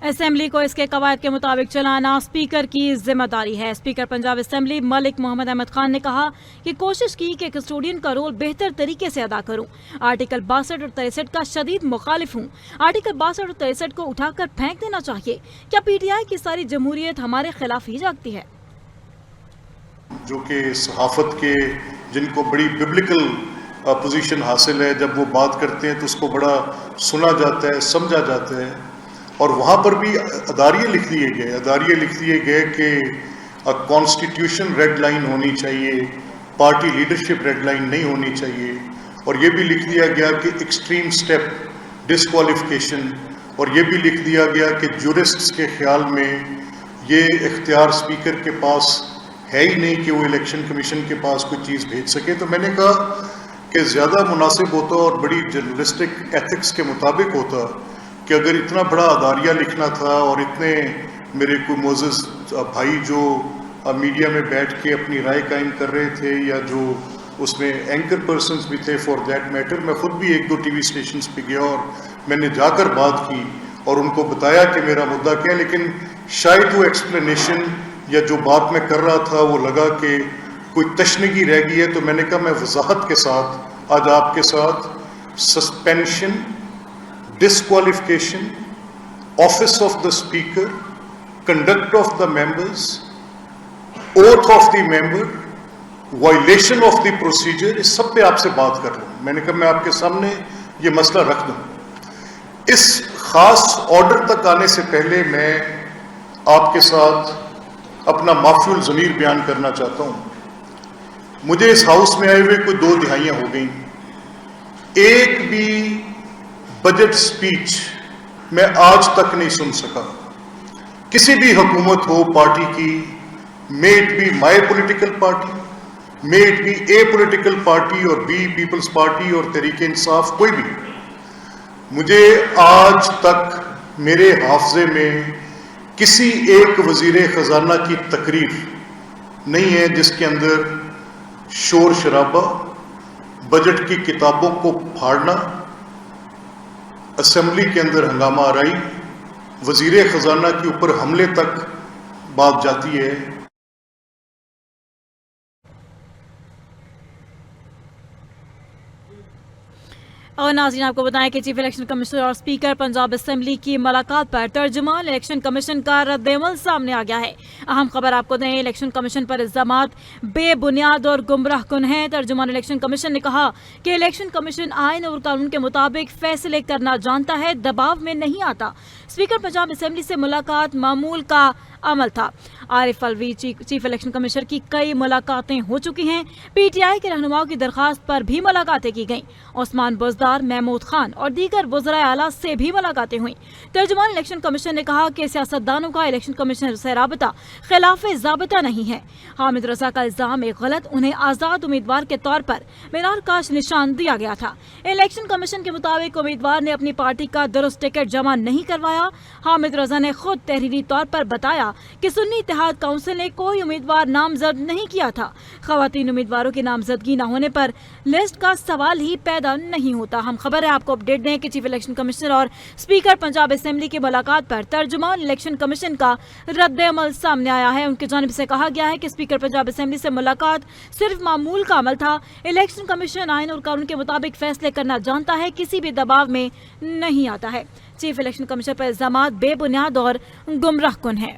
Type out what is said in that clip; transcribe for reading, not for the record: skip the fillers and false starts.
Assembly کو اس کے قواعد کے مطابق چلانا اسپیکر کی ذمہ داری ہے۔ اسپیکر پنجاب اسمبلی ملک محمد احمد خان نے کہا کہ کوشش کی کہ کسٹوڈین کا رول بہتر طریقے سے ادا کروں۔ آرٹیکل 62 اور 63 کا شدید مخالف ہوں۔ آرٹیکل 62 اور 63 کو اٹھا کر پھینک دینا چاہیے۔ کیا پی ٹی آئی کی ساری جمہوریت ہمارے خلاف ہی جاگتی ہے؟ جو کہ صحافت کے جن کو بڑی ببلیکل پوزیشن حاصل ہے، جب وہ بات کرتے ہیں تو اس کو بڑا سنا جاتا ہے، سمجھا جاتا ہے، اور وہاں پر بھی اداریے لکھ دیے گئے کہ کانسٹیٹیوشن ریڈ لائن ہونی چاہیے، پارٹی لیڈرشپ ریڈ لائن نہیں ہونی چاہیے، اور یہ بھی لکھ دیا گیا کہ ایکسٹریم سٹیپ ڈسکوالیفیکیشن، اور یہ بھی لکھ دیا گیا کہ جورسٹس کے خیال میں یہ اختیار اسپیکر کے پاس ہے ہی نہیں کہ وہ الیکشن کمیشن کے پاس کوئی چیز بھیج سکے۔ تو میں نے کہا کہ زیادہ مناسب ہوتا اور بڑی جرنلسٹک ایتھکس کے مطابق ہوتا کہ اگر اتنا بڑا اداریہ لکھنا تھا اور اتنے میرے کوئی معزز بھائی جو میڈیا میں بیٹھ کے اپنی رائے قائم کر رہے تھے، یا جو اس میں اینکر پرسنز بھی تھے فار دیٹ میٹر، میں خود بھی 1-2 ٹی وی اسٹیشنز پہ گیا اور میں نے جا کر بات کی اور ان کو بتایا کہ میرا مدعا کیا ہے، لیکن شاید وہ ایکسپلینیشن یا جو بات میں کر رہا تھا وہ لگا کہ کوئی تشنگی رہ گئی ہے، تو میں نے کہا میں وضاحت کے ساتھ آج آپ کے ساتھ suspension, disqualification, office of the speaker, conduct of the members, oath of the member, violation of the procedure, اس سب پہ آپ سے بات کر لوں۔ میں نے کہا میں آپ کے سامنے یہ مسئلہ رکھ دوں۔ اس خاص آرڈر تک آنے سے پہلے میں آپ کے ساتھ اپنا معافی الضمیر بیان کرنا چاہتا ہوں۔ مجھے اس ہاؤس میں آئے ہوئے کوئی 2 دہائیاں ہو گئیں، ایک بھی بجٹ سپیچ میں آج تک نہیں سن سکا، کسی بھی حکومت ہو پارٹی کی، may it be my political party, may it be a political party اور بی پیپلز پارٹی اور تحریک انصاف، کوئی بھی، مجھے آج تک میرے حافظے میں کسی ایک وزیر خزانہ کی تقریر نہیں ہے جس کے اندر شور شرابہ، بجٹ کی کتابوں کو پھاڑنا، اسمبلی کے اندر ہنگامہ آرائی، وزیر خزانہ کے اوپر حملے تک بات جاتی ہے۔ اور ناظرین آپ کو بتائیں کہ چیف الیکشن کمشنر اور اسپیکر پنجاب اسمبلی کی ملاقات پر ترجمان الیکشن کمیشن کا رد عمل سامنے آ گیا ہے۔ اہم خبر آپ کو دیں، الیکشن کمیشن پر الزامات بے بنیاد اور گمراہ کن ہیں۔ ترجمان الیکشن کمیشن نے کہا کہ الیکشن کمیشن آئین اور قانون کے مطابق فیصلے کرنا جانتا ہے، دباؤ میں نہیں آتا۔ اسپیکر پنجاب اسمبلی سے ملاقات معمول کا عمل تھا۔ عارف الوی چیف الیکشن کمشنر کی کئی ملاقاتیں ہو چکی ہیں۔ پی ٹی آئی کے رہنماؤں کی درخواست پر بھی ملاقاتیں کی گئیں۔ عثمان بزدار، محمود خان اور دیگر وزرائے اعلیٰ سے بھی ملاقاتیں ہوئیں۔ ترجمان الیکشن کمیشن نے کہا کہ سیاستدانوں کا الیکشن کمیشنر سے رابطہ خلاف ضابطہ نہیں ہے۔ حامد رضا کا الزام ایک غلط، انہیں آزاد امیدوار کے طور پر مینار کاش نشان دیا گیا تھا۔ الیکشن کمیشن کے مطابق امیدوار نے اپنی پارٹی کا درست ٹکٹ جمع نہیں کروایا۔ حامد رضا نے خود تحریری طور پر بتایا کہ سنی اتحاد کونسل نے کوئی امیدوار نامزد نہیں کیا تھا۔ خواتین امیدواروں کی نامزدگی نہ ہونے پر لسٹ کا سوال ہی پیدا نہیں ہوتا۔ ہم خبر ہے آپ کو اپڈیٹ دیں کہ چیف الیکشن کمشنر اور اسپیکر پنجاب اسمبلی کی ملاقات پر ترجمان الیکشن کمیشن کا رد عمل سامنے آیا ہے۔ ان کی جانب سے کہا گیا ہے کہ اسپیکر پنجاب اسمبلی سے ملاقات صرف معمول کا عمل تھا۔ الیکشن کمیشن آئین اور قانون کے مطابق فیصلے کرنا جانتا ہے، کسی بھی دباؤ میں نہیں آتا ہے۔ چیف الیکشن کمیشن پر الزامات بے بنیاد اور گمراہ کن ہیں۔